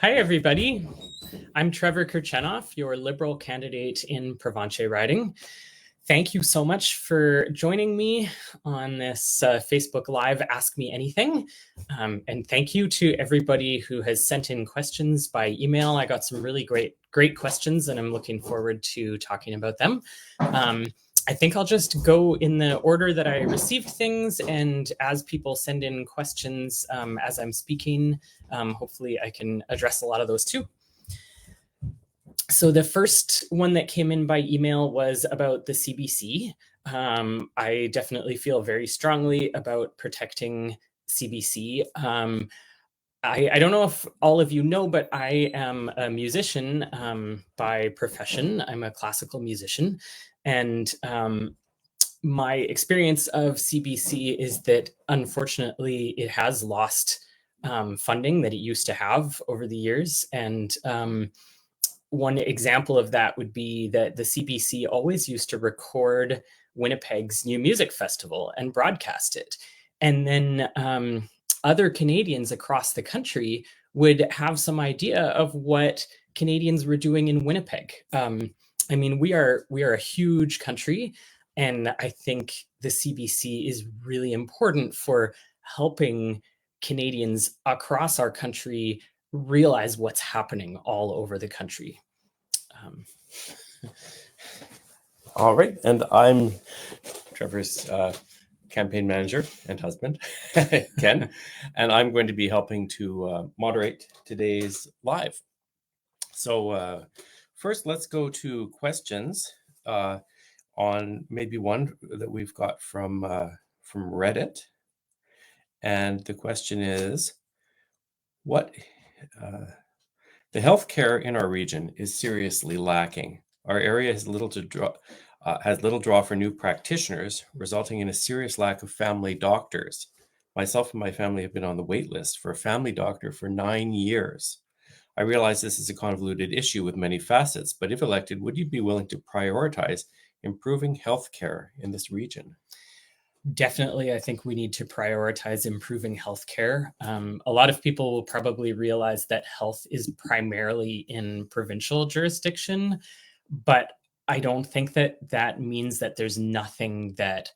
Hi, everybody. I'm Trevor Kirczenow, your Liberal candidate in Provencher riding. Thank you so much for joining me on this Facebook Live Ask Me Anything. And thank you to everybody who has sent in questions by email. I got some really great questions, and I'm looking forward to talking about them. I think I'll just go in the order that I received things, and as people send in questions as I'm speaking, hopefully I can address a lot of those too. So the first one that came in by email was about the CBC. I definitely feel very strongly about protecting CBC. I don't know if all of you know, but I am a musician by profession. I'm a classical musician. And my experience of CBC is that, unfortunately, it has lost funding that it used to have over the years. And one example of that would be that the CBC always used to record Winnipeg's New Music Festival and broadcast it. And then other Canadians across the country would have some idea of what Canadians were doing in Winnipeg. I mean, we are a huge country, and I think the CBC is really important for helping Canadians across our country realize what's happening all over the country. All right, and I'm Trevor's campaign manager and husband, Ken, and I'm going to be helping to moderate today's live. So first, let's go to questions on maybe one that we've got from Reddit. And the question is, what the healthcare in our region is seriously lacking. Our area has little draw for new practitioners, resulting in a serious lack of family doctors. Myself and my family have been on the wait list for a family doctor for 9 years. I realize this is a convoluted issue with many facets, but if elected, would you be willing to prioritize improving healthcare in this region? Definitely, I think we need to prioritize improving healthcare. A lot of people will probably realize that health is primarily in provincial jurisdiction, but I don't think that means that there's nothing that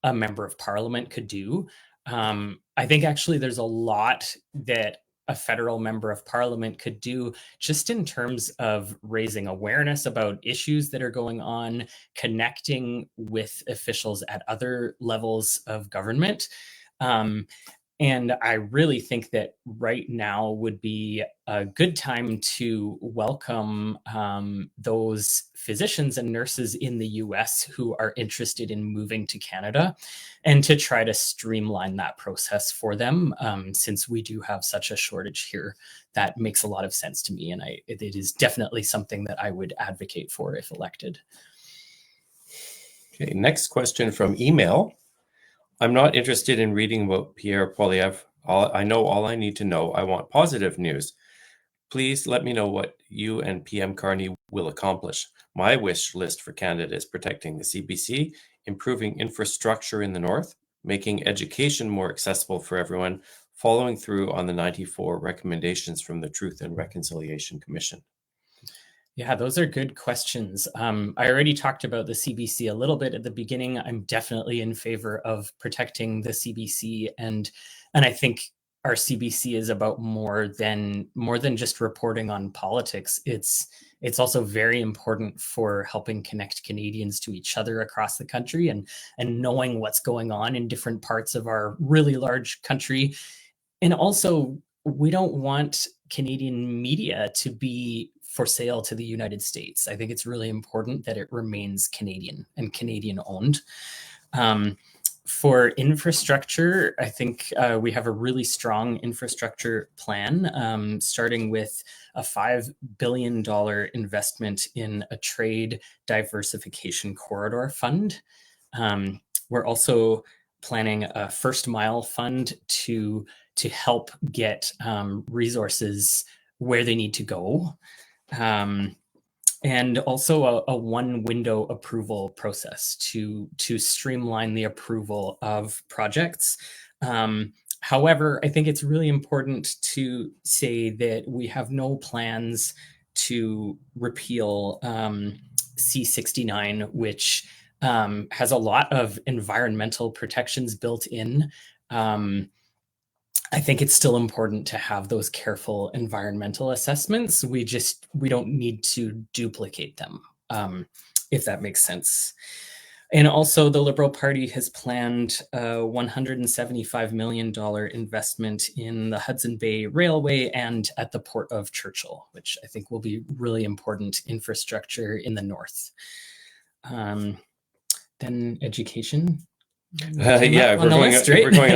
a member of parliament could do. I think actually there's a lot that a federal member of parliament could do just in terms of raising awareness about issues that are going on, connecting with officials at other levels of government. And I really think that right now would be a good time to welcome those physicians and nurses in the US who are interested in moving to Canada, and to try to streamline that process for them. Since we do have such a shortage here, that makes a lot of sense to me. And it is definitely something that I would advocate for if elected. Okay, next question from email. I'm not interested in reading about Pierre Poilievre. I know all I need to know. I want positive news. Please let me know what you and PM Carney will accomplish. My wish list for Canada is protecting the CBC, improving infrastructure in the north, making education more accessible for everyone, following through on the 94 recommendations from the Truth and Reconciliation Commission. Yeah, those are good questions. I already talked about the CBC a little bit at the beginning. I'm definitely in favor of protecting the CBC, and I think our CBC is about more than just reporting on politics. It's also very important for helping connect Canadians to each other across the country, and knowing what's going on in different parts of our really large country. And also, we don't want Canadian media to be for sale to the United States. I think it's really important that it remains Canadian and Canadian owned. For infrastructure, I think we have a really strong infrastructure plan, starting with a $5 billion investment in a trade diversification corridor fund. We're also planning a first mile fund to help get resources where they need to go. And also a one window approval process to streamline the approval of projects. However, I think it's really important to say that we have no plans to repeal C69, which has a lot of environmental protections built in. I think it's still important to have those careful environmental assessments. We don't need to duplicate them, if that makes sense. And also the Liberal Party has planned a $175 million investment in the Hudson Bay Railway and at the Port of Churchill, which I think will be really important infrastructure in the north. Then education. Yeah, if we're going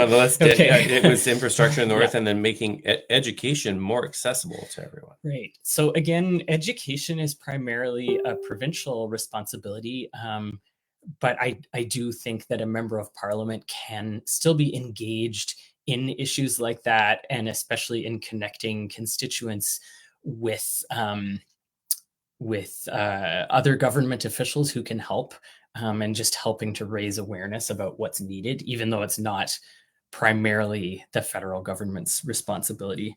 on the list, Okay. it was infrastructure in the north, and then making education more accessible to everyone. Right. So again, education is primarily a provincial responsibility, but I do think that a member of parliament can still be engaged in issues like that, and especially in connecting constituents with other government officials who can help. And just helping to raise awareness about what's needed, even though it's not primarily the federal government's responsibility.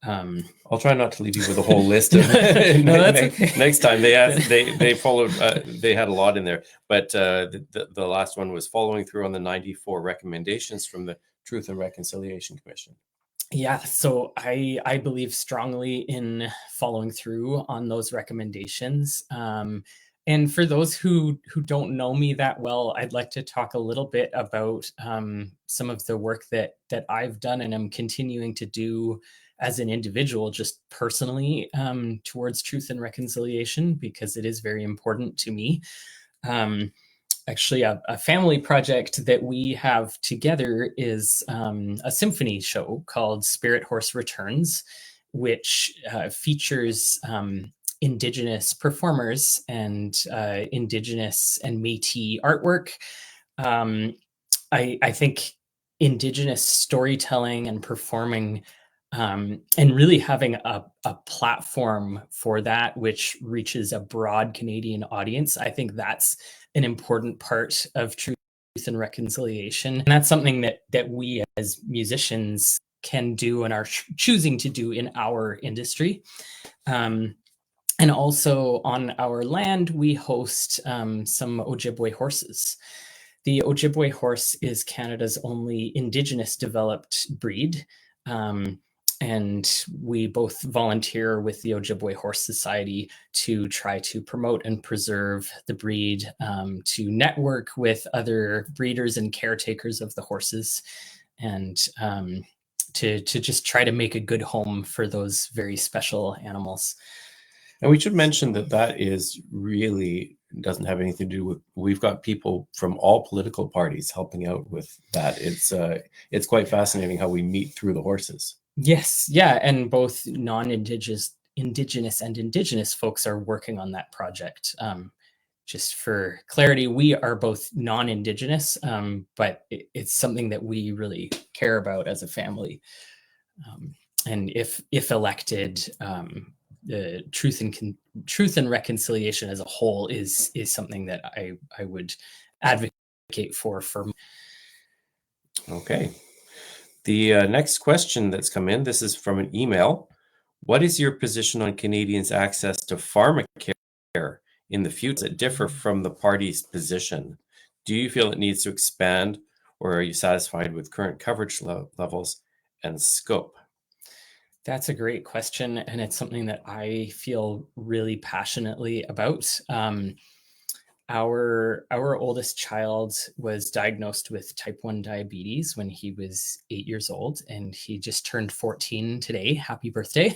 I'll try not to leave you with a whole list of next time. They followed. They had a lot in there, but the last one was following through on the 94 recommendations from the Truth and Reconciliation Commission. Yeah, so I believe strongly in following through on those recommendations. And for those who don't know me that well, I'd like to talk a little bit about some of the work that I've done and I'm continuing to do as an individual, just personally, towards truth and reconciliation, because it is very important to me. Actually, a family project that we have together is a symphony show called Spirit Horse Returns, which features Indigenous performers and Indigenous and Métis artwork. I think Indigenous storytelling and performing and really having a platform for that, which reaches a broad Canadian audience, I think that's an important part of truth and reconciliation. And that's something that we as musicians can do and are choosing to do in our industry. And also on our land, we host some Ojibwe horses. The Ojibwe horse is Canada's only Indigenous developed breed. And we both volunteer with the Ojibwe Horse Society to try to promote and preserve the breed, to network with other breeders and caretakers of the horses, and to just try to make a good home for those very special animals. And we should mention that is really doesn't have anything to do with, we've got people from all political parties helping out with that. It's quite fascinating how we meet through the horses. Yes, yeah, and both non-Indigenous and Indigenous folks are working on that project. Just for clarity, we are both non-Indigenous, but it's something that we really care about as a family. And if elected, the truth and reconciliation as a whole is something that I would advocate for. Okay. The next question that's come in, this is from an email. What is your position on Canadians' access to pharmacare in the future that differ from the party's position? Do you feel it needs to expand, or are you satisfied with current coverage levels and scope? That's a great question, and it's something that I feel really passionately about. Our oldest child was diagnosed with type 1 diabetes when he was 8 years old, and he just turned 14 today. Happy birthday.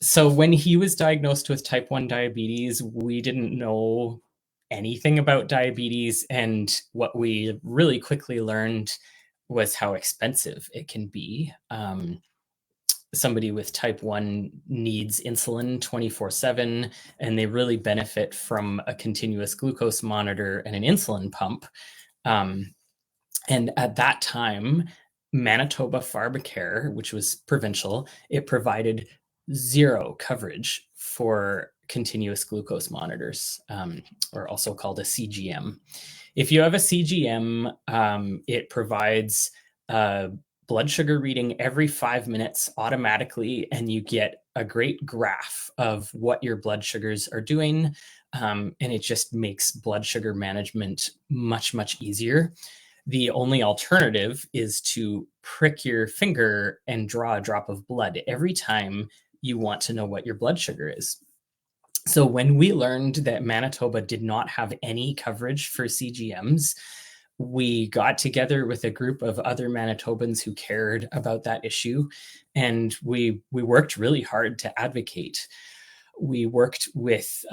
So when he was diagnosed with type 1 diabetes, we didn't know anything about diabetes, and what we really quickly learned was how expensive it can be. Somebody with type 1 needs insulin 24/7, and they really benefit from a continuous glucose monitor and an insulin pump. And at that time, Manitoba pharmacare, which was provincial, it provided zero coverage for continuous glucose monitors, or also called a CGM. If you have a CGM, it provides a blood sugar reading every 5 minutes automatically, and you get a great graph of what your blood sugars are doing. And it just makes blood sugar management much, much easier. The only alternative is to prick your finger and draw a drop of blood every time you want to know what your blood sugar is. So when we learned that Manitoba did not have any coverage for CGMs, we got together with a group of other Manitobans who cared about that issue, and we worked really hard to advocate. We worked with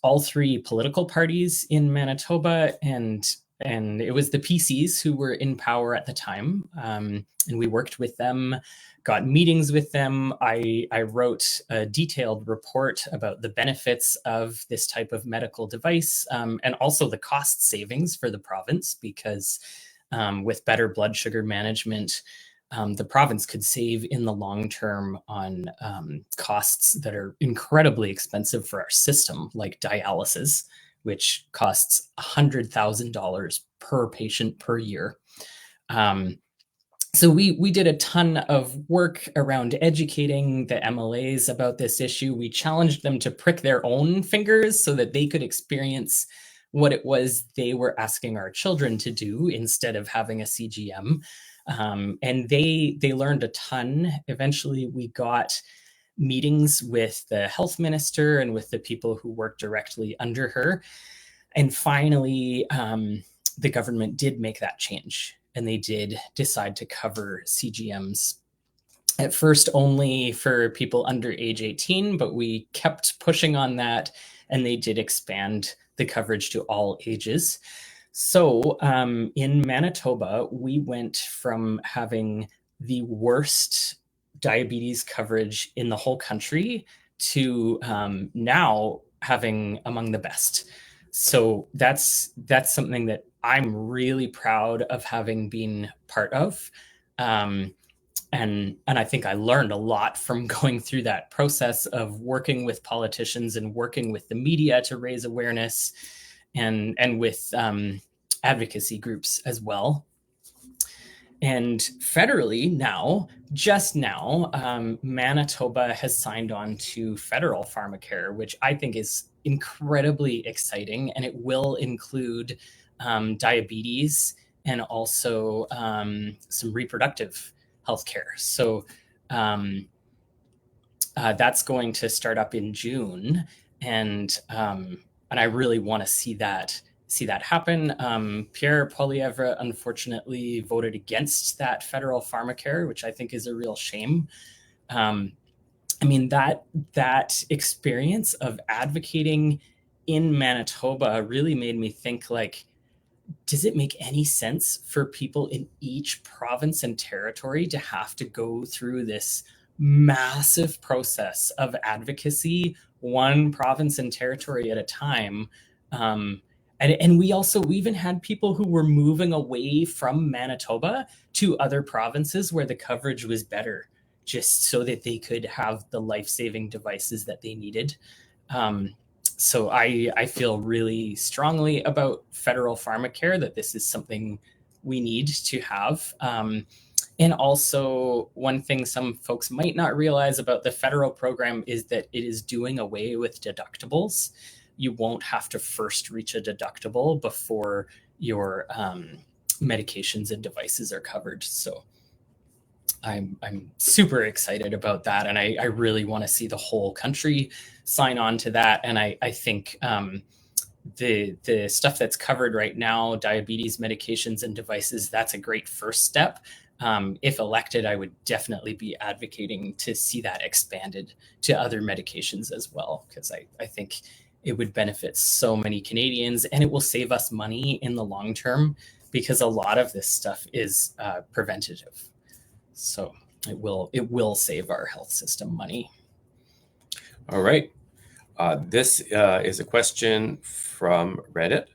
all three political parties in Manitoba, and it was the PCs who were in power at the time, and we worked with them, got meetings with them. I wrote a detailed report about the benefits of this type of medical device, and also the cost savings for the province, because with better blood sugar management, the province could save in the long term on costs that are incredibly expensive for our system, like dialysis, which costs $100,000 per patient per year. So we did a ton of work around educating the MLAs about this issue. We challenged them to prick their own fingers so that they could experience what it was they were asking our children to do instead of having a CGM. And they learned a ton. Eventually, we got meetings with the health minister and with the people who work directly under her. And finally, the government did make that change, and they did decide to cover CGMs. At first, only for people under age 18, but we kept pushing on that, and they did expand the coverage to all ages. So in Manitoba, we went from having the worst diabetes coverage in the whole country to now having among the best. So that's something that I'm really proud of having been part of. And I think I learned a lot from going through that process of working with politicians and working with the media to raise awareness, and with advocacy groups as well. And federally now, just now, Manitoba has signed on to federal pharmacare, which I think is incredibly exciting, and it will include diabetes and also some reproductive healthcare. So that's going to start up in June, and I really want to see that happen. Pierre Poilievre unfortunately voted against that federal pharmacare, which I think is a real shame. I mean, that experience of advocating in Manitoba really made me think, like, does it make any sense for people in each province and territory to have to go through this massive process of advocacy, one province and territory at a time? And we even had people who were moving away from Manitoba to other provinces where the coverage was better, just so that they could have the life-saving devices that they needed. So I feel really strongly about federal pharmacare, that this is something we need to have. And also, one thing some folks might not realize about the federal program is that it is doing away with deductibles. You won't have to first reach a deductible before your medications and devices are covered. So I'm super excited about that, and I really want to see the whole country sign on to that. And I think the stuff that's covered right now, diabetes medications and devices, that's a great first step. If elected, I would definitely be advocating to see that expanded to other medications as well, because I think it would benefit so many Canadians, and it will save us money in the long term, because a lot of this stuff is preventative. So it will save our health system money. All right. This is a question from Reddit.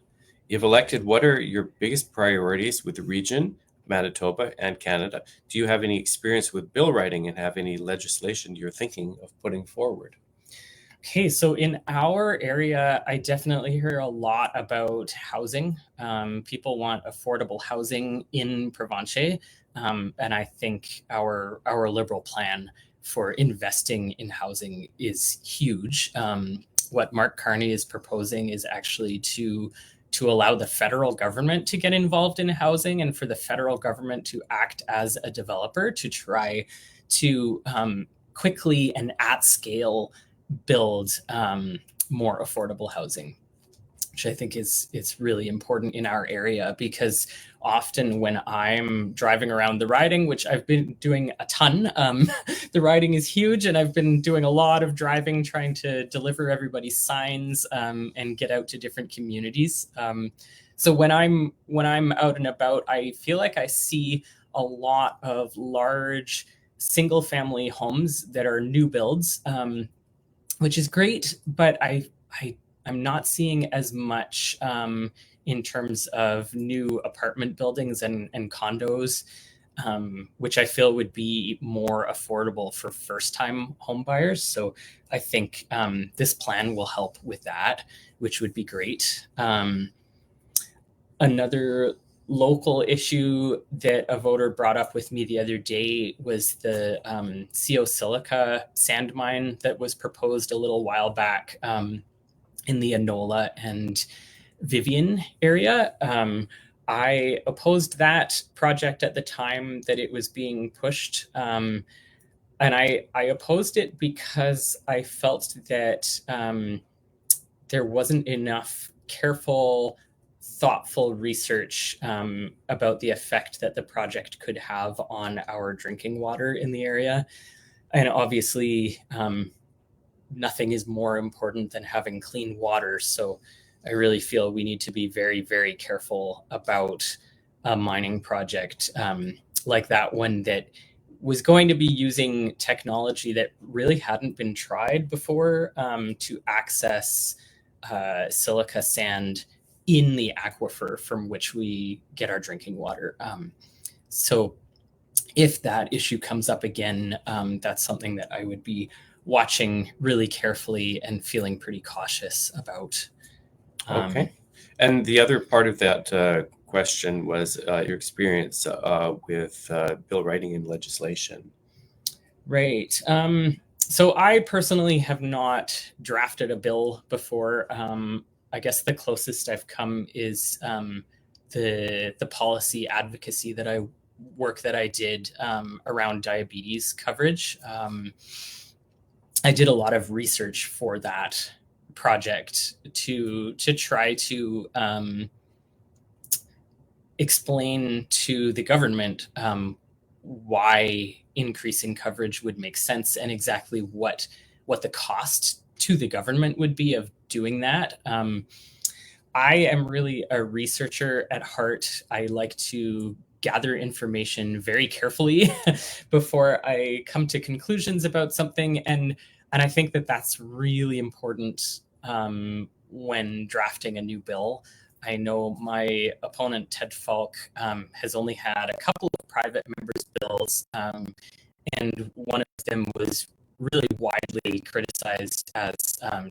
If elected, what are your biggest priorities with the region? Manitoba and Canada. Do you have any experience with bill writing and have any legislation you're thinking of putting forward? Okay, so in our area, I definitely hear a lot about housing. People want affordable housing in Provencher, and I think our Liberal plan for investing in housing is huge. What Mark Carney is proposing is actually to allow the federal government to get involved in housing and for the federal government to act as a developer to try to quickly and at scale build more affordable housing, which I think it's really important in our area, because often when I'm driving around the riding, which I've been doing a ton, the riding is huge, and I've been doing a lot of driving trying to deliver everybody's signs and get out to different communities. So when I'm out and about, I feel like I see a lot of large single family homes that are new builds, which is great, but I'm not seeing as much in terms of new apartment buildings and condos, which I feel would be more affordable for first-time home buyers. So I think this plan will help with that, which would be great. Another local issue that a voter brought up with me the other day was the CO silica sand mine that was proposed a little while back in the Enola and Vivian area. I opposed that project at the time that it was being pushed. And I opposed it because I felt that there wasn't enough careful, thoughtful research about the effect that the project could have on our drinking water in the area. And obviously, nothing is more important than having clean water. So I really feel we need to be very, very careful about a mining project like that one that was going to be using technology that really hadn't been tried before to access silica sand in the aquifer from which we get our drinking water. So if that issue comes up again, that's something that I would be watching really carefully and feeling pretty cautious about. Okay. And the other part of that question was your experience with bill writing and legislation. Right. So I personally have not drafted a bill before. I guess the closest I've come is the policy advocacy that I did around diabetes coverage. I did a lot of research for that project to try to explain to the government why increasing coverage would make sense and exactly what the cost to the government would be of doing that. I am really a researcher at heart. I like to gather information very carefully before I come to conclusions about something. And I think that that's really important when drafting a new bill. I know my opponent, Ted Falk, has only had a couple of private members' bills, and one of them was really widely criticized as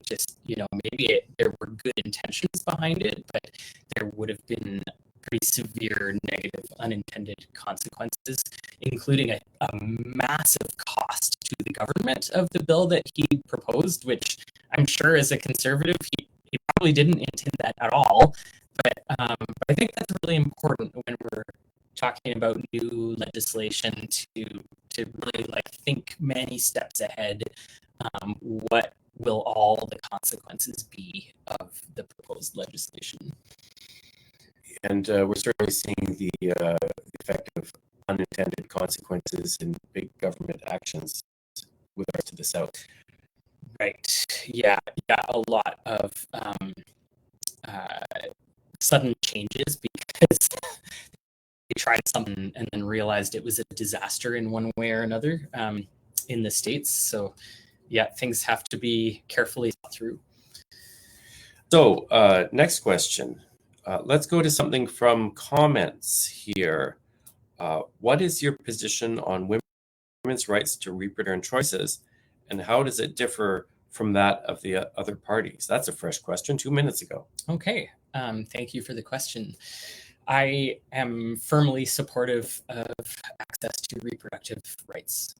just, maybe there were good intentions behind it, but there would have been pretty severe negative unintended consequences, including a massive cost to the government of the bill that he proposed, which I'm sure as a conservative, he probably didn't intend that at all. But I think that's really important when we're talking about new legislation to really think many steps ahead. What will all the consequences be of the proposed legislation? And we're certainly seeing the effect of unintended consequences in big government actions with regards to the South. Right. Yeah. A lot of sudden changes because they tried something and then realized it was a disaster in one way or another in the States. So, yeah, things have to be carefully thought through. So, next question. Let's go to something from comments here. What is your position on women's rights to reproductive choices, and how does it differ from that of the other parties? That's a fresh question 2 minutes ago. Okay, thank you for the question. I am firmly supportive of access to reproductive rights,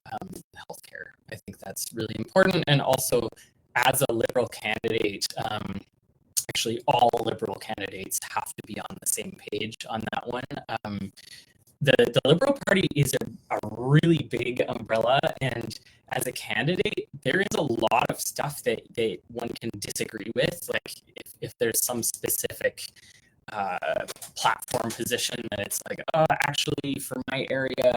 healthcare. I think that's really important. And also, as a Liberal candidate, actually all Liberal candidates have to be on the same page on that one. The Liberal Party is a really big umbrella, and as a candidate, there is a lot of stuff that one can disagree with. Like if there's some specific platform position that it's like, actually for my area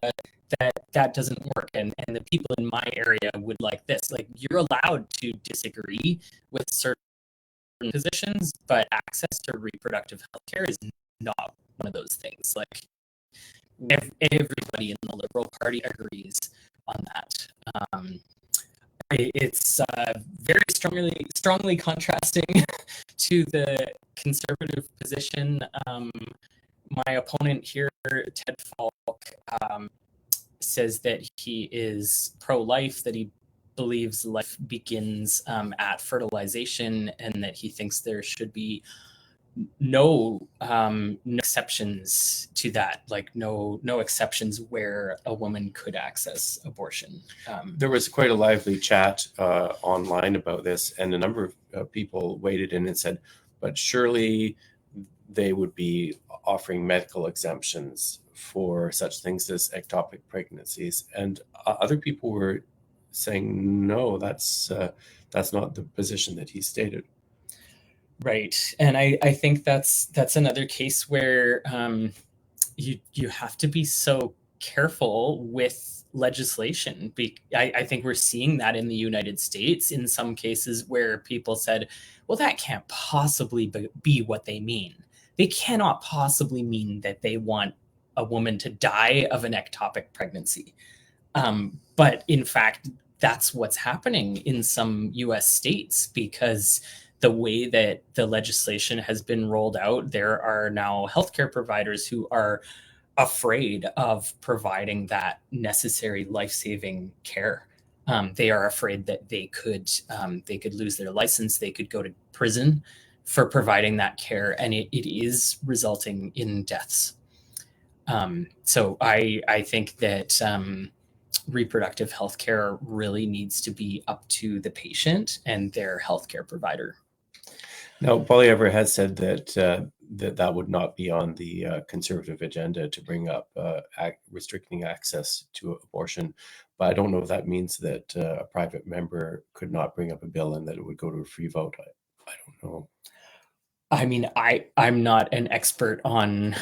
that doesn't work, and the people in my area would like this. Like, you're allowed to disagree with certain positions, but access to reproductive healthcare is not one of those things. Like, everybody in the Liberal Party agrees on that. It's very strongly contrasting to the Conservative position. My opponent here, Ted Falk, says that he is pro-life, that he believes life begins at fertilization, and that he thinks there should be no exceptions to that, like no exceptions where a woman could access abortion. There was quite a lively chat online about this, and a number of people weighed in and said, but surely they would be offering medical exemptions for such things as ectopic pregnancies. And other people were saying, no, that's not the position that he stated. Right. And I think that's another case where you have to be so careful with legislation. I think we're seeing that in the United States in some cases where people said, well, that can't possibly be what they mean. They cannot possibly mean that they want a woman to die of an ectopic pregnancy. But in fact, that's what's happening in some US states, because the way that the legislation has been rolled out, there are now healthcare providers who are afraid of providing that necessary life-saving care. They are afraid that they could lose their license, they could go to prison for providing that care, and it is resulting in deaths. So I think that reproductive health care really needs to be up to the patient and their healthcare provider. Now, Poilievre has said that that would not be on the Conservative agenda to bring up restricting access to abortion. But I don't know if that means that a private member could not bring up a bill and that it would go to a free vote. I don't know. I mean, I'm not an expert on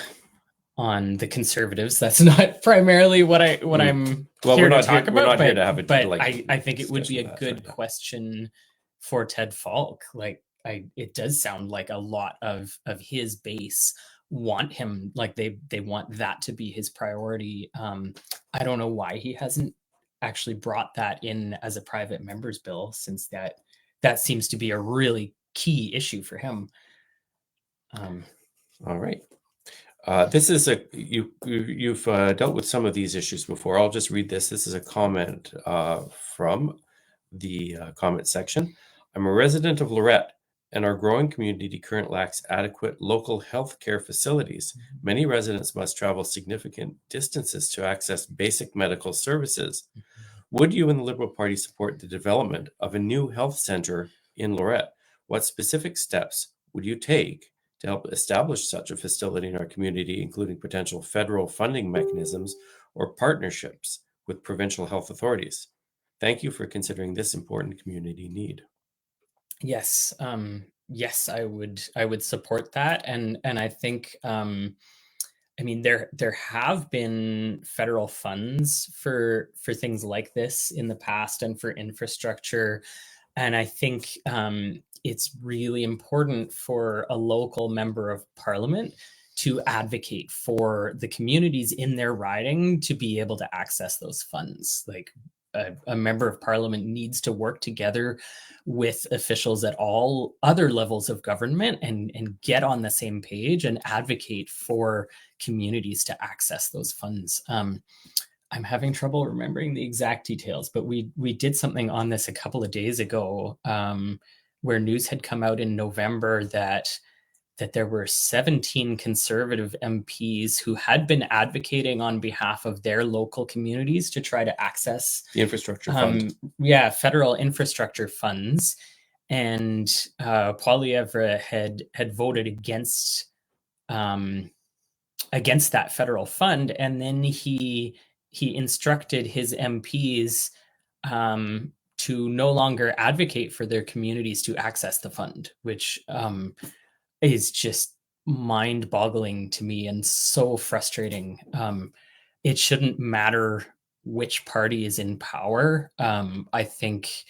the Conservatives. That's not primarily what I'm here to talk about. We're not here to have but I think it would be a good question for Ted Falk. Like, it does sound like a lot of his base want him, like they want that to be his priority. I don't know why he hasn't actually brought that in as a private member's bill, since that seems to be a really key issue for him. All right. This is you've dealt with some of these issues before. I'll just read this. This is a comment from the comment section. I'm a resident of Lorette, and our growing community currently lacks adequate local health care facilities. Many residents must travel significant distances to access basic medical services. Would you and the Liberal Party support the development of a new health center in Lorette? What specific steps would you take to help establish such a facility in our community, including potential federal funding mechanisms or partnerships with provincial health authorities? Thank you for considering this important community need. Yes, yes, I would support that, and I think, I mean, there have been federal funds for things like this in the past and for infrastructure, and I think it's really important for a local member of parliament to advocate for the communities in their riding to be able to access those funds. Like, a member of parliament needs to work together with officials at all other levels of government and get on the same page and advocate for communities to access those funds. I'm having trouble remembering the exact details, but we did something on this a couple of days ago, where news had come out in November that there were 17 Conservative MPs who had been advocating on behalf of their local communities to try to access the infrastructure fund. Federal infrastructure funds. And Poilievre had voted against that federal fund. And then he instructed his MPs to no longer advocate for their communities to access the fund, which is just mind-boggling to me and so frustrating. It shouldn't matter which party is in power. I think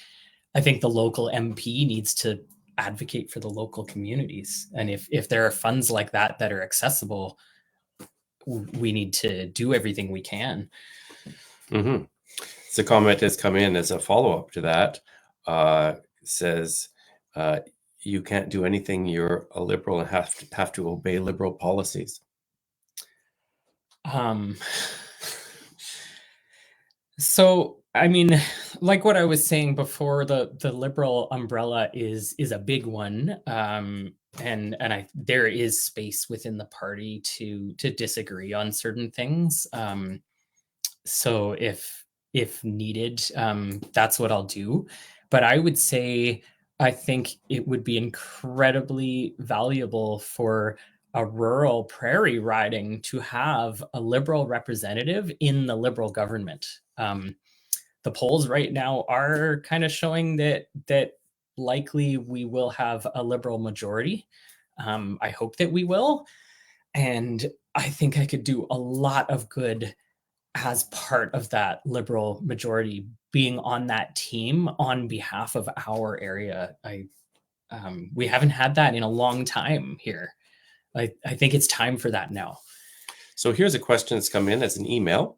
the local MP needs to advocate for the local communities, and if there are funds like that are accessible, we need to do everything we can. Mm-hmm. So, comment has come in as a follow-up to that. Says, you can't do anything. You're a liberal and have to obey liberal policies. So, I mean, like what I was saying before, the liberal umbrella is a big one, and there is space within the party to disagree on certain things. So if needed, that's what I'll do. But I would say I think it would be incredibly valuable for a rural prairie riding to have a Liberal representative in the Liberal government. The polls right now are kind of showing that likely we will have a Liberal majority. I hope that we will. And I think I could do a lot of good as part of that Liberal majority, being on that team on behalf of our area. We haven't had that in a long time here. I think it's time for that now. So here's a question that's come in as an email.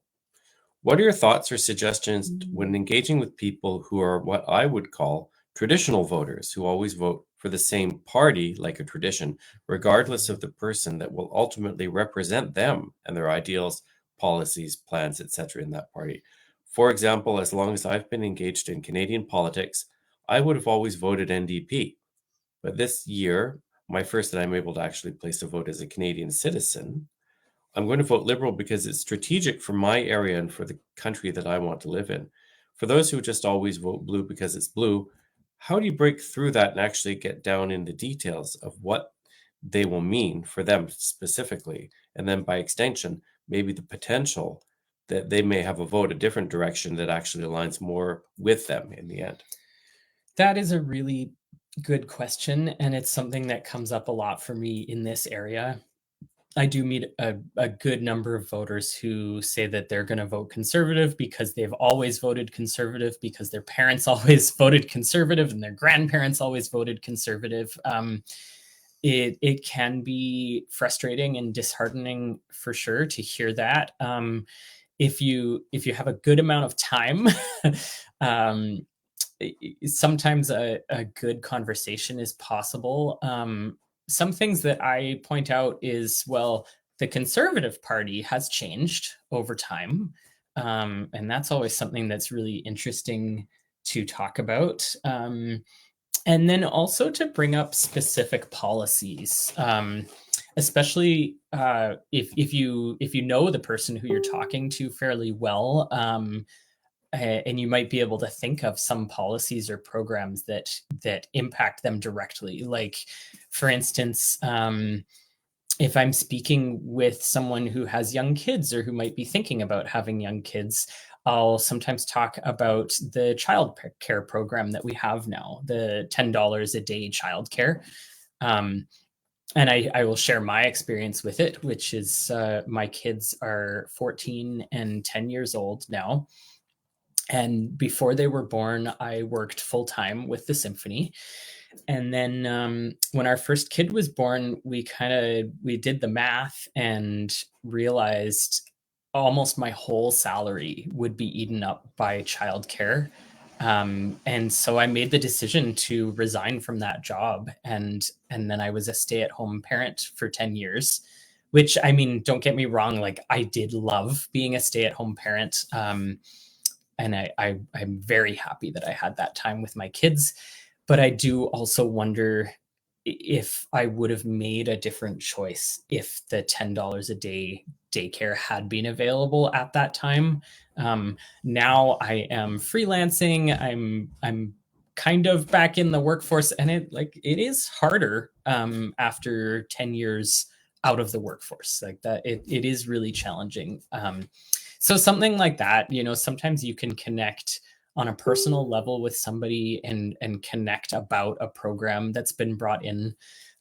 What are your thoughts or suggestions when engaging with people who are what I would call traditional voters, who always vote for the same party like a tradition, regardless of the person that will ultimately represent them and their ideals, policies, plans, etc. in that party? For example, as long as I've been engaged in Canadian politics, I would have always voted NDP. But this year, my first that I'm able to actually place a vote as a Canadian citizen, I'm going to vote Liberal because it's strategic for my area and for the country that I want to live in. For those who just always vote Blue because it's blue, how do you break through that and actually get down in the details of what they will mean for them specifically? And then by extension, maybe the potential that they may have a vote a different direction that actually aligns more with them in the end. That is a really good question. And it's something that comes up a lot for me in this area. I do meet a good number of voters who say that they're going to vote Conservative because they've always voted Conservative, because their parents always voted Conservative and their grandparents always voted Conservative. It can be frustrating and disheartening for sure to hear that. If you have a good amount of time, sometimes a good conversation is possible. Some things that I point out is, well, the Conservative Party has changed over time. And that's always something that's really interesting to talk about. And then also to bring up specific policies, especially if you know the person who you're talking to fairly well, and you might be able to think of some policies or programs that impact them directly. Like, for instance, if I'm speaking with someone who has young kids or who might be thinking about having young kids, I'll sometimes talk about the childcare program that we have now, the $10 a day childcare. And I will share my experience with it, which is my kids are 14 and 10 years old now. And before they were born, I worked full time with the symphony. And then when our first kid was born, we did the math and realized almost my whole salary would be eaten up by childcare. And so I made the decision to resign from that job. And then I was a stay-at-home parent for 10 years, which, I mean, don't get me wrong, like I did love being a stay-at-home parent. And I'm very happy that I had that time with my kids. But I do also wonder if I would have made a different choice if the $10 a day daycare had been available at that time. Now I am freelancing. I'm kind of back in the workforce, and it is harder after 10 years out of the workforce. Like that, it is really challenging. So something like that, sometimes you can connect on a personal level with somebody and connect about a program that's been brought in,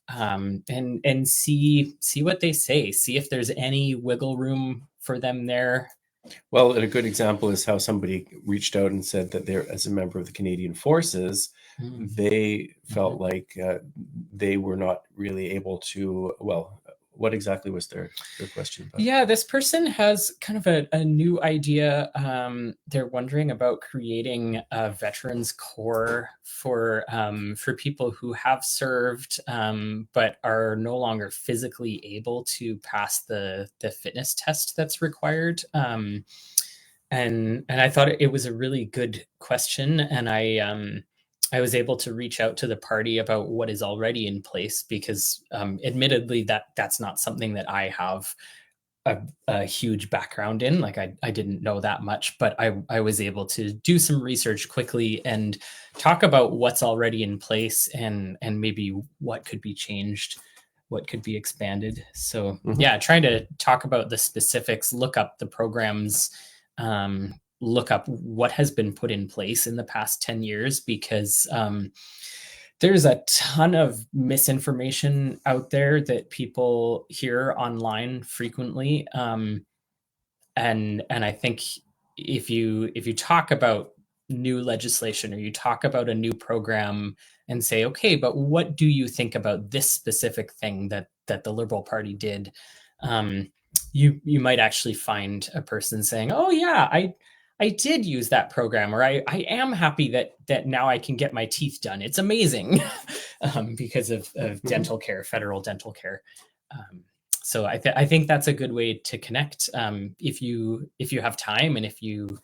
and see what they say, see if there's any wiggle room for them there. Well, and a good example is how somebody reached out and said that they're, as a member of the Canadian Forces, they felt like they were not really able to, well, what exactly was their question about? Yeah, this person has kind of a new idea. They're wondering about creating a veterans corps for people who have served but are no longer physically able to pass the fitness test that's required. And I thought it was a really good question, and I was able to reach out to the party about what is already in place, because admittedly that's not something that I have a huge background in. Like I didn't know that much, but I was able to do some research quickly and talk about what's already in place and maybe what could be changed, what could be expanded. So yeah, trying to talk about the specifics, look up the programs, look up what has been put in place in the past 10 years, because there's a ton of misinformation out there that people hear online frequently. And I think if you talk about new legislation, or you talk about a new program and say, okay, but what do you think about this specific thing that the Liberal Party did? You might actually find a person saying, oh yeah, I did use that program, or I am happy that now I can get my teeth done. It's amazing because of dental care, federal dental care. So I think that's a good way to connect if you have time, and if you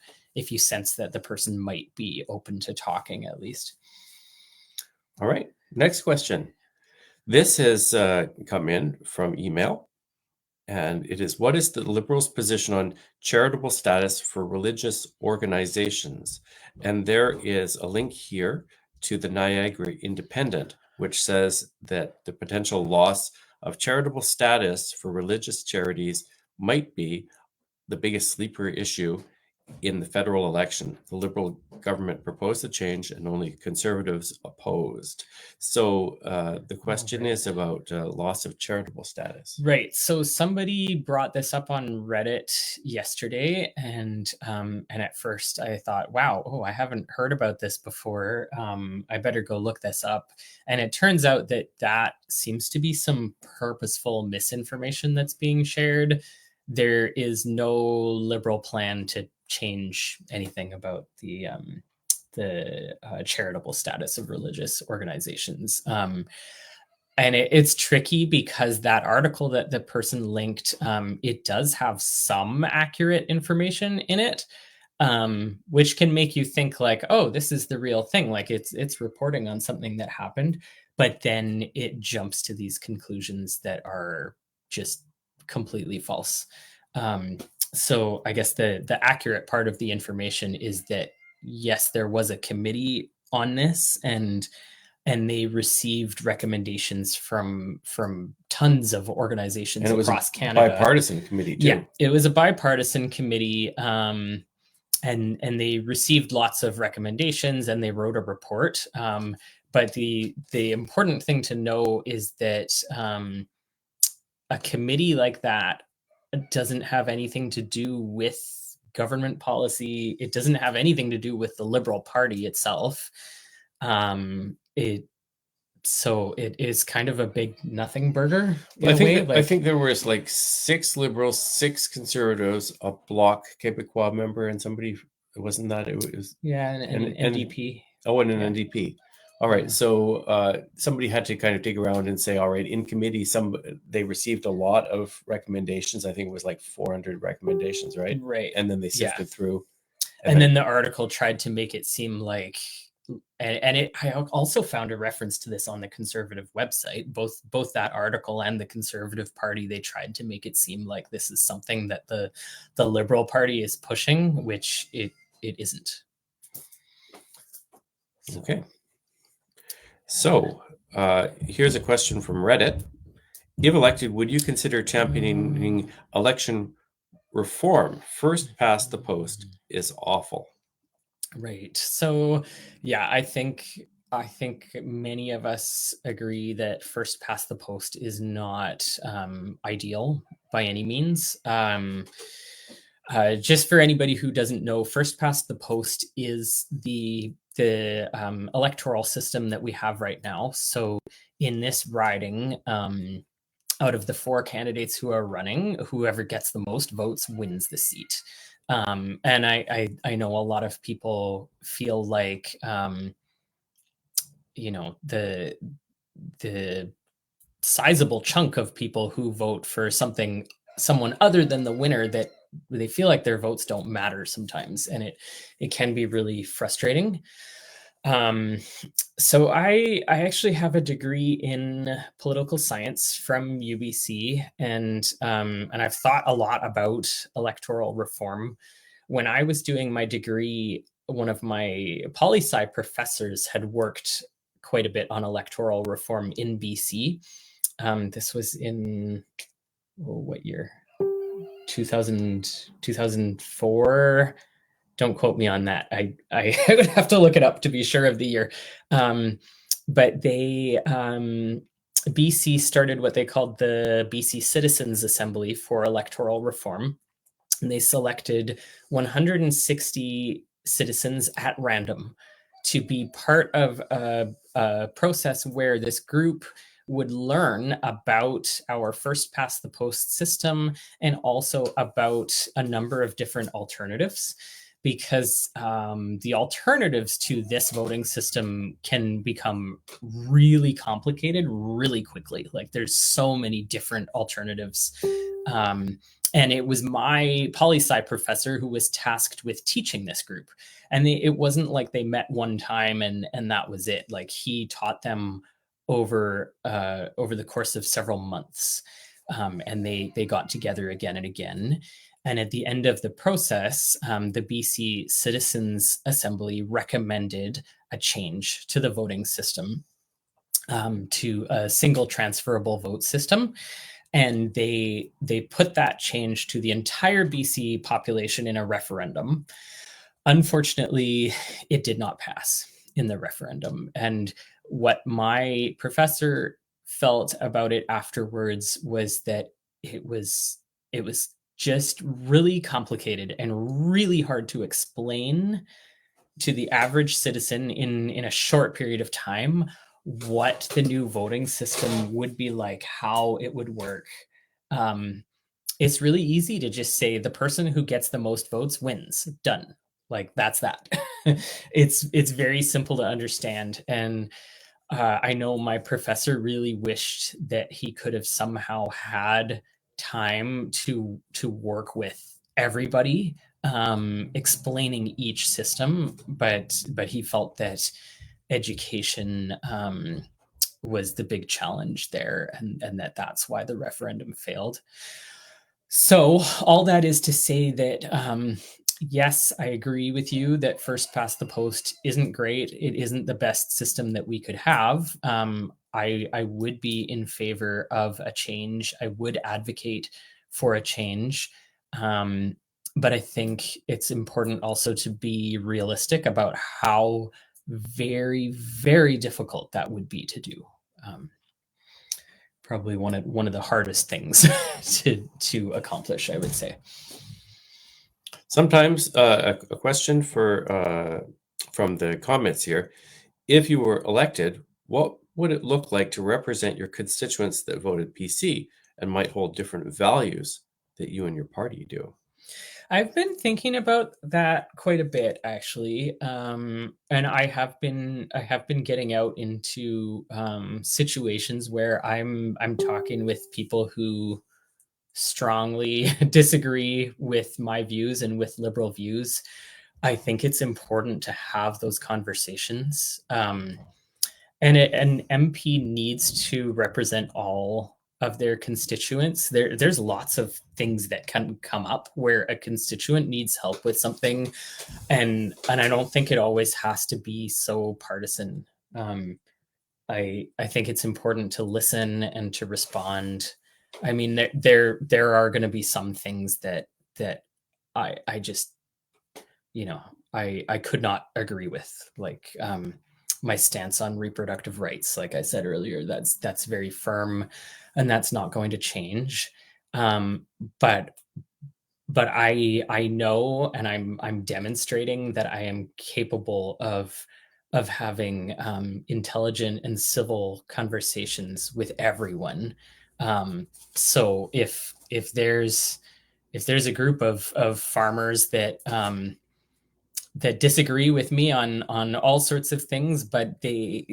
sense that the person might be open to talking at least. All right, next question. This has come in from email. And it is, what is the Liberals' position on charitable status for religious organizations? And there is a link here to the Niagara Independent, which says that the potential loss of charitable status for religious charities might be the biggest sleeper issue in the federal election. The Liberal government proposed the change, and only Conservatives opposed. So the question is about loss of charitable status. Right. So somebody brought this up on Reddit yesterday, and at first I thought, wow, I haven't heard about this before. I better go look this up. And it turns out that seems to be some purposeful misinformation that's being shared. There is no Liberal plan to change anything about the charitable status of religious organizations. And it's tricky, because that article that the person linked, it does have some accurate information in it, which can make you think like, oh, this is the real thing. Like it's reporting on something that happened, but then it jumps to these conclusions that are just completely false. So I guess the accurate part of the information is that, yes, there was a committee on this, and they received recommendations from tons of organizations across Canada. Bipartisan committee too. Yeah, it was a bipartisan committee, and they received lots of recommendations, and they wrote a report. But the important thing to know is that a committee like that doesn't have anything to do with government policy. It doesn't have anything to do with the Liberal Party itself. So it is kind of a big nothing burger in I a way. think I think there was like 6 Liberals, 6 Conservatives, a Bloc Québécois member, and somebody, wasn't that it was yeah, and NDP. and an Yeah. NDP. All right, Yeah. so somebody had to kind of dig around and say, all right, in committee, they received a lot of recommendations. I think it was like 400 recommendations, right? Right. And then they Yeah. sifted through. And then the article tried to make it seem like, I also found a reference to this on the Conservative website. Both that article and the Conservative Party, they tried to make it seem like this is something that the Liberal Party is pushing, which it isn't. Okay. So here's a question from Reddit. If elected, would you consider championing election reform? First past the post is awful. Right. So, yeah, I think many of us agree that first past the post is not ideal by any means. Just for anybody who doesn't know, first past the post is the electoral system that we have right now. So, in this riding, out of the 4 candidates who are running, whoever gets the most votes wins the seat. And I know a lot of people feel like the sizable chunk of people who vote for someone other than the winner, that they feel like their votes don't matter sometimes, and it can be really frustrating. So I actually have a degree in political science from UBC, and I've thought a lot about electoral reform. When I was doing my degree, one of my poli-sci professors had worked quite a bit on electoral reform in BC. This was in what year? 2004. Don't quote me on that. I would have to look it up to be sure of the year. But BC started what they called the BC Citizens Assembly for electoral reform. And they selected 160 citizens at random to be part of a process where this group would learn about our first past the post system and also about a number of different alternatives, because the alternatives to this voting system can become really complicated really quickly. Like, there's so many different alternatives. And it was my poli-sci professor who was tasked with teaching this group. And it wasn't like they met one time and that was it. Like, he taught them over the course of several months. And they got together again and again. And at the end of the process, the BC Citizens Assembly recommended a change to the voting system, to a single transferable vote system. And they put that change to the entire BC population in a referendum. Unfortunately, it did not pass in the referendum. And what my professor felt about it afterwards was that it was just really complicated and really hard to explain to the average citizen in a short period of time what the new voting system would be like, how it would work. It's really easy to just say the person who gets the most votes wins. Done. Like, that's that. It's very simple to understand. And I know my professor really wished that he could have somehow had time to work with everybody, explaining each system, but he felt that education was the big challenge there, and that's why the referendum failed. So all that is to say that yes, I agree with you that first past the post isn't great. It isn't the best system that we could have. I would be in favor of a change. I would advocate for a change. But I think it's important also to be realistic about how very, very difficult that would be to do. Probably one of the hardest things to accomplish, I would say. Sometimes a question from the comments here: if you were elected, what would it look like to represent your constituents that voted PC and might hold different values that you and your party do? I've been thinking about that quite a bit, actually, and I have been getting out into situations where I'm talking with people who strongly disagree with my views and with liberal views. I think it's important to have those conversations. And an MP needs to represent all of their constituents. There's lots of things that can come up where a constituent needs help with something, and I don't think it always has to be so partisan. I think it's important to listen and to respond. I mean, there are going to be some things that I just, I could not agree with, like my stance on reproductive rights. Like I said earlier, that's very firm, and that's not going to change. Um, but I know, and I'm demonstrating that I am capable of having intelligent and civil conversations with everyone. So if there's a group of farmers that that disagree with me on all sorts of things, but they,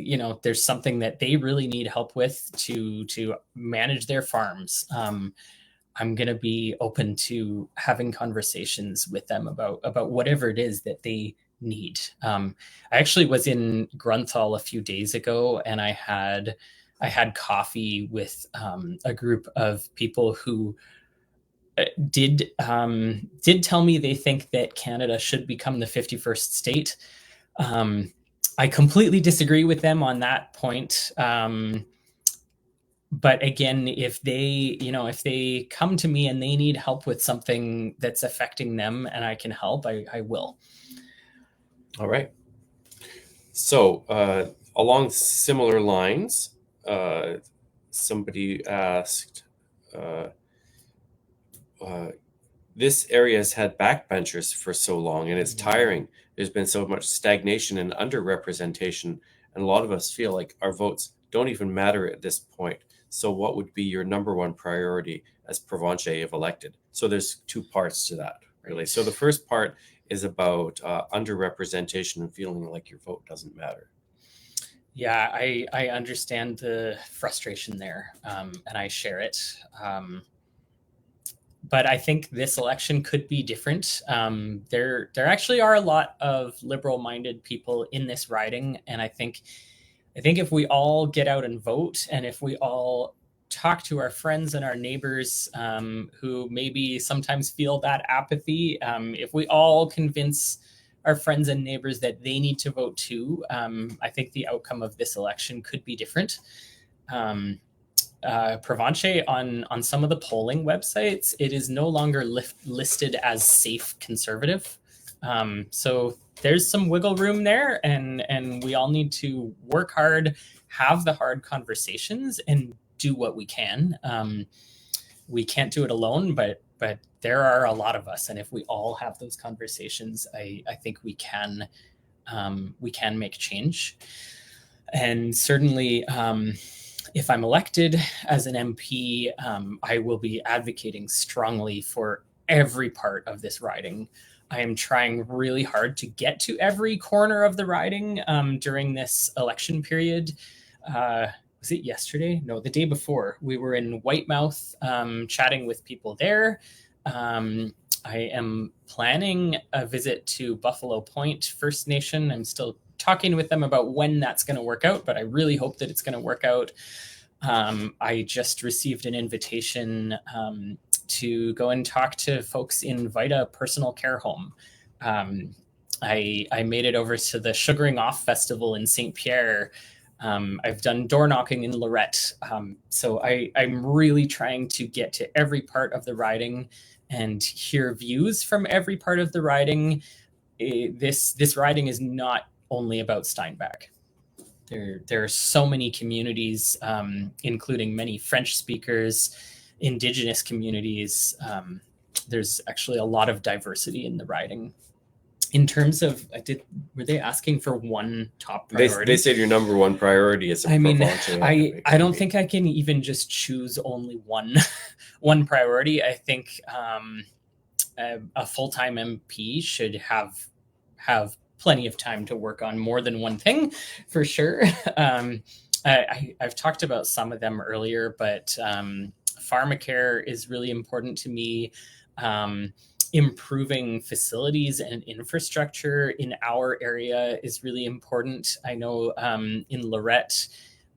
there's something that they really need help with to manage their farms, I'm going to be open to having conversations with them about whatever it is that they need. I actually was in Grunthal a few days ago, and I had coffee with a group of people who did tell me they think that Canada should become the 51st state. I completely disagree with them on that point. But again, if they come to me and they need help with something that's affecting them and I can help, I will. All right. So along similar lines, somebody asked, this area has had backbenchers for so long and it's tiring. There's been so much stagnation and underrepresentation, and a lot of us feel like our votes don't even matter at this point. So what would be your number one priority as Provencher if elected? So there's two parts to that, really. So the first part is about underrepresentation and feeling like your vote doesn't matter. Yeah, I understand the frustration there, and I share it. But I think this election could be different. There actually are a lot of liberal-minded people in this riding, and I think if we all get out and vote, and if we all talk to our friends and our neighbors who maybe sometimes feel that apathy, if we all convince our friends and neighbors that they need to vote too, I think the outcome of this election could be different. Provencher, on some of the polling websites, it is no longer listed as safe conservative. So there's some wiggle room there, and we all need to work hard, have the hard conversations, and do what we can. We can't do it alone, but there are a lot of us, and if we all have those conversations, I think we can make change. And certainly, if I'm elected as an MP, I will be advocating strongly for every part of this riding. I am trying really hard to get to every corner of the riding during this election period. Was it yesterday? No, the day before. We were in Whitemouth chatting with people there. I am planning a visit to Buffalo Point First Nation. I'm still talking with them about when that's going to work out, but I really hope that it's going to work out. I just received an invitation to go and talk to folks in Vita Personal Care Home. I made it over to the Sugaring Off Festival in St. Pierre. I've done door knocking in Lorette. So I'm really trying to get to every part of the riding and hear views from every part of the riding. This riding is not only about Steinbach. There are so many communities, including many French speakers, Indigenous communities. There's actually a lot of diversity in the riding. in terms of, were they asking for one top priority? They said your number one priority is a Provencher. I don't think I can even just choose only one priority. I think a full-time MP should have plenty of time to work on more than one thing, for sure. I've talked about some of them earlier, but pharmacare is really important to me. Improving facilities and infrastructure in our area is really important. I know in Lorette,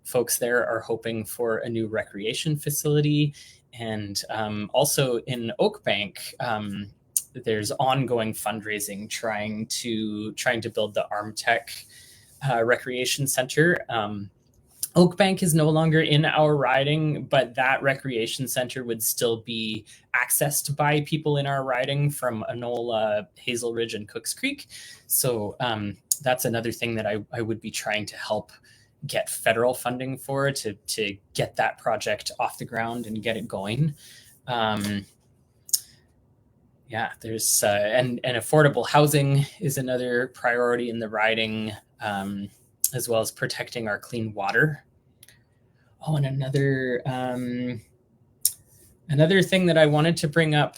folks there are hoping for a new recreation facility. And also in Oakbank, there's ongoing fundraising trying to build the Armtech Recreation Center. Oakbank is no longer in our riding, but that recreation center would still be accessed by people in our riding from Enola, Hazel Ridge, and Cooks Creek. So that's another thing that I would be trying to help get federal funding for, to get that project off the ground and get it going. There's and affordable housing is another priority in the riding, as well as protecting our clean water. Oh, and another thing that I wanted to bring up,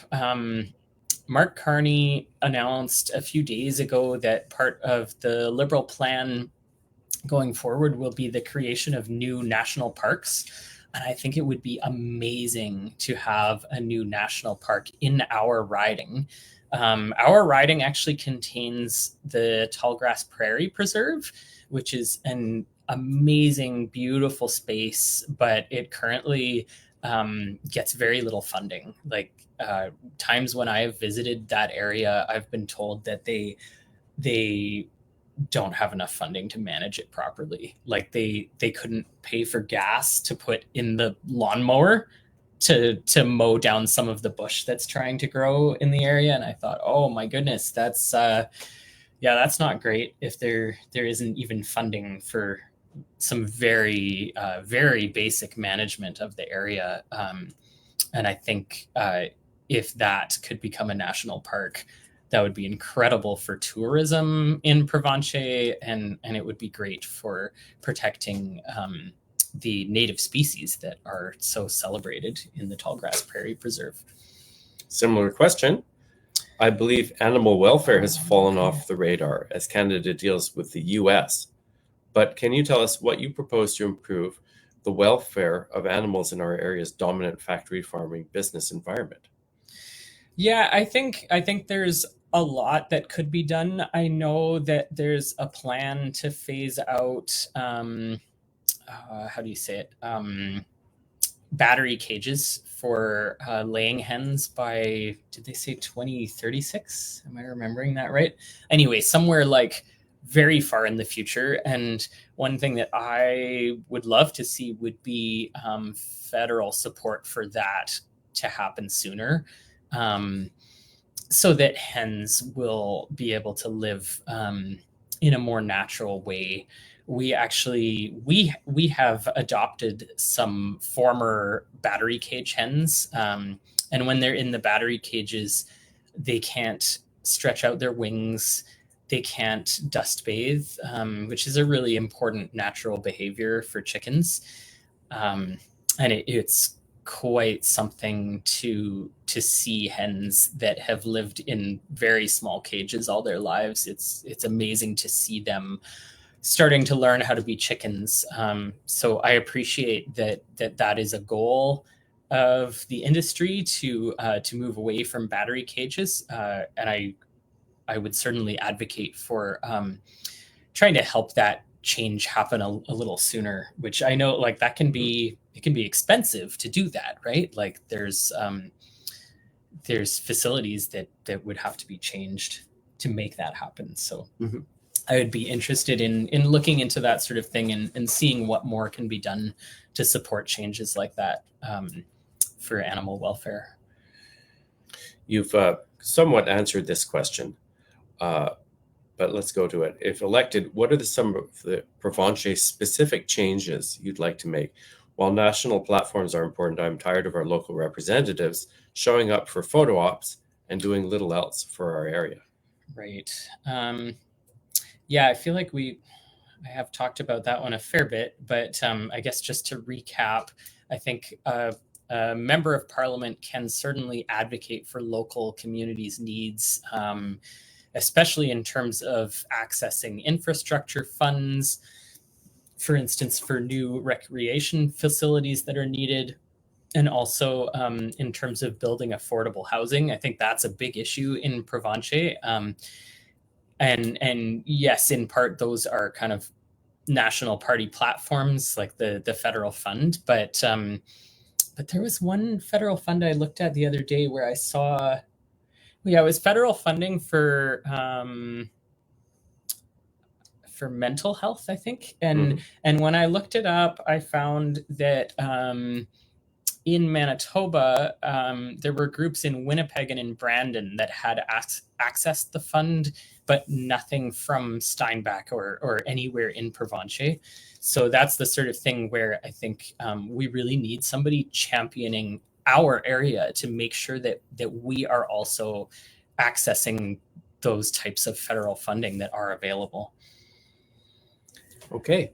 Mark Carney announced a few days ago that part of the Liberal plan going forward will be the creation of new national parks. And I think it would be amazing to have a new national park in our riding. Our riding actually contains the Tallgrass Prairie Preserve, which is an amazing, beautiful space, but it currently gets very little funding. Like times when I have visited that area, I've been told that they don't have enough funding to manage it properly. Like they couldn't pay for gas to put in the lawnmower to mow down some of the bush that's trying to grow in the area. And I thought, oh my goodness, that's not great if there isn't even funding for some very very basic management of the area. And I think if that could become a national park, that would be incredible for tourism in Provencher, and it would be great for protecting the native species that are so celebrated in the Tallgrass Prairie Preserve. Similar question. I believe animal welfare has fallen off the radar as Canada deals with the US. But can you tell us what you propose to improve the welfare of animals in our area's dominant factory farming business environment? Yeah, I think there's a lot that could be done. I know that there's a plan to phase out, battery cages for laying hens by, did they say 2036? Am I remembering that right? Anyway, somewhere like very far in the future. And one thing that I would love to see would be federal support for that to happen sooner. So that hens will be able to live in a more natural way. We have adopted some former battery cage hens, and when they're in the battery cages, they can't stretch out their wings, they can't dust bathe, which is a really important natural behavior for chickens, and it's quite something to see hens that have lived in very small cages all their lives. It's amazing to see them starting to learn how to be chickens. So I appreciate that is a goal of the industry to move away from battery cages, and I would certainly advocate for trying to help that change happen a little sooner, which I know like that can be expensive to do that, right? Like there's facilities that would have to be changed to make that happen. So I would be interested in looking into that sort of thing and seeing what more can be done to support changes like that for animal welfare. You've somewhat answered this question, but let's go to it. If elected, what are some of the Provencher specific changes you'd like to make? While national platforms are important, I'm tired of our local representatives showing up for photo ops and doing little else for our area. Right. Yeah, I feel like I have talked about that one a fair bit, but I guess just to recap, I think a member of parliament can certainly advocate for local communities' needs, especially in terms of accessing infrastructure funds, for instance, for new recreation facilities that are needed, and also in terms of building affordable housing. I think that's a big issue in Provencher. And yes, in part, those are kind of national party platforms like the federal fund, but there was one federal fund I looked at the other day where I saw, yeah, it was federal funding for mental health, I think. And when I looked it up, I found that in Manitoba, there were groups in Winnipeg and in Brandon that had accessed the fund, but nothing from Steinbach or anywhere in Provencher. So that's the sort of thing where I think we really need somebody championing our area to make sure that we are also accessing those types of federal funding that are available. Okay.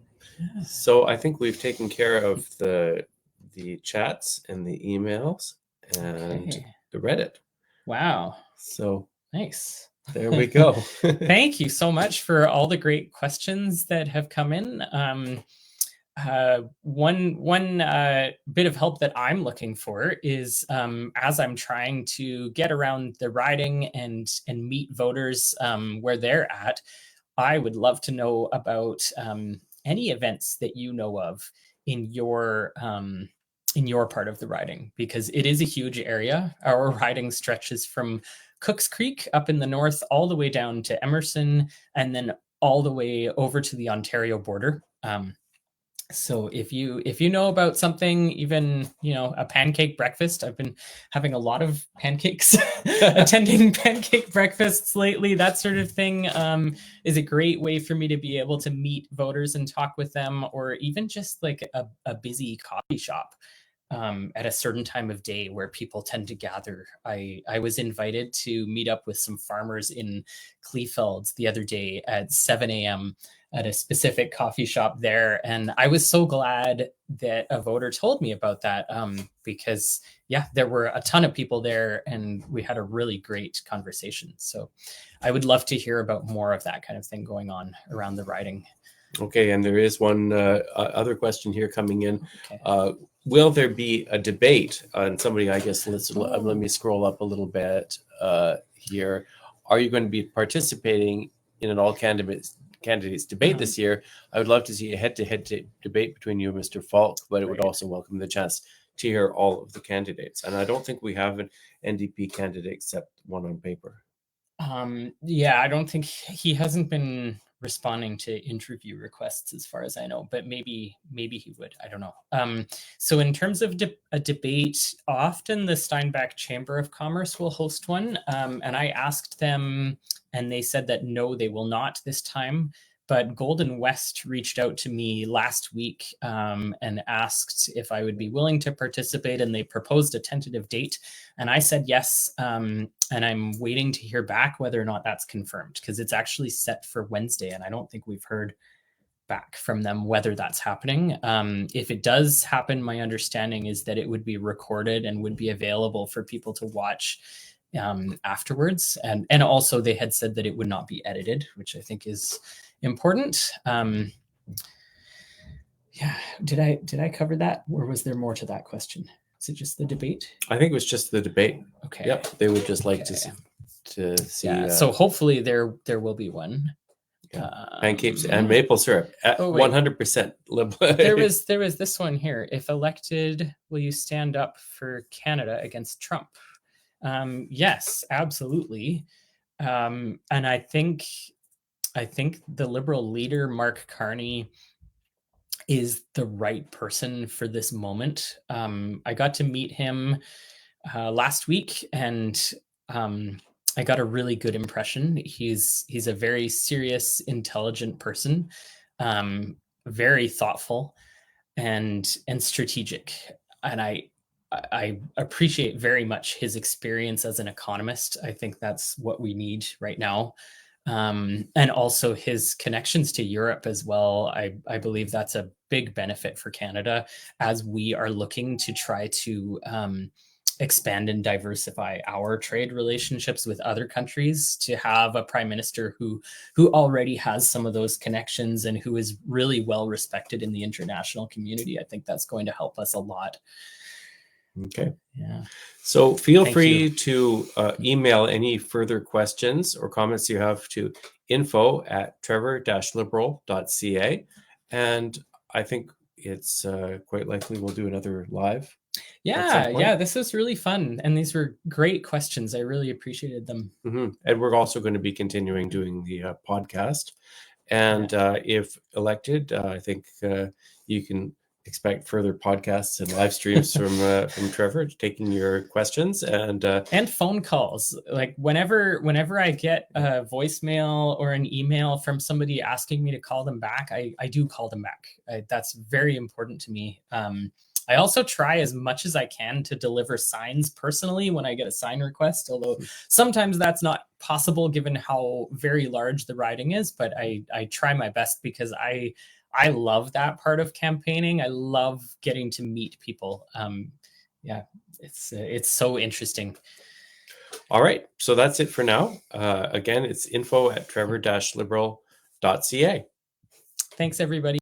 So I think we've taken care of the chats and the emails and the Reddit. Wow. So nice. There we go. Thank you so much for all the great questions that have come in. One bit of help that I'm looking for is as I'm trying to get around the riding and meet voters where they're at, I would love to know about any events that you know of in your part of the riding, because it is a huge area. Our riding stretches from Cooks Creek up in the north all the way down to Emerson, and then all the way over to the Ontario border. So if you know about something, even a pancake breakfast, I've been having a lot of pancakes, attending pancake breakfasts lately. That sort of thing is a great way for me to be able to meet voters and talk with them, or even just like a busy coffee shop at a certain time of day where people tend to gather. I was invited to meet up with some farmers in Kleefeld the other day at 7 a.m. at a specific coffee shop there. And I was so glad that a voter told me about that because, yeah, there were a ton of people there and we had a really great conversation. So I would love to hear about more of that kind of thing going on around the riding. Okay, and there is one other question here coming in. Okay. Will there be a debate? And somebody, I guess, let me scroll up a little bit here. Are you going to be participating in an all candidates debate this year? I would love to see a head-to-head debate between you and Mr. Falk, but it would also welcome the chance to hear all of the candidates. And I don't think we have an NDP candidate except one on paper. Yeah, I don't think he hasn't been responding to interview requests as far as I know, but maybe he would. I don't know. So in terms of a debate, often the Steinbach Chamber of Commerce will host one. And I asked them and they said that no, they will not this time. But Golden West reached out to me last week and asked if I would be willing to participate, and they proposed a tentative date. And I said yes, and I'm waiting to hear back whether or not that's confirmed, because it's actually set for Wednesday, and I don't think we've heard back from them whether that's happening. If it does happen, my understanding is that it would be recorded and would be available for people to watch afterwards. And also they had said that it would not be edited, which I think is important. Yeah, did I cover that, or was there more to that question? Is it just the debate? I think it was just the debate. Okay. Yep. They would just like to see. Yeah. So hopefully there will be one. Yeah. Pancakes and maple syrup at 100% liberal. there was this one here. If elected, will you stand up for Canada against Trump? Yes, absolutely. And I think the Liberal leader, Mark Carney, is the right person for this moment. I got to meet him last week, and I got a really good impression. He's a very serious, intelligent person, very thoughtful and strategic. And I appreciate very much his experience as an economist. I think that's what we need right now. And also his connections to Europe as well. I believe that's a big benefit for Canada as we are looking to try to expand and diversify our trade relationships with other countries. To have a prime minister who already has some of those connections and who is really well respected in the international community, I think that's going to help us a lot. Okay. Yeah. So feel Thank free you. to email any further questions or comments you have to info@trevor-liberal.ca. And I think it's quite likely we'll do another live. Yeah, this was really fun. And these were great questions. I really appreciated them. And we're also going to be continuing doing the podcast. And if elected, I think you can expect further podcasts and live streams from Trevor taking your questions and phone calls. Like whenever I get a voicemail or an email from somebody asking me to call them back, I do call them back. That's very important to me. I also try as much as I can to deliver signs personally when I get a sign request, although sometimes that's not possible given how very large the riding is. But I try my best because I love that part of campaigning. I love getting to meet people. It's so interesting. All right. So that's it for now. Again, it's info@trevor-liberal.ca. Thanks, everybody.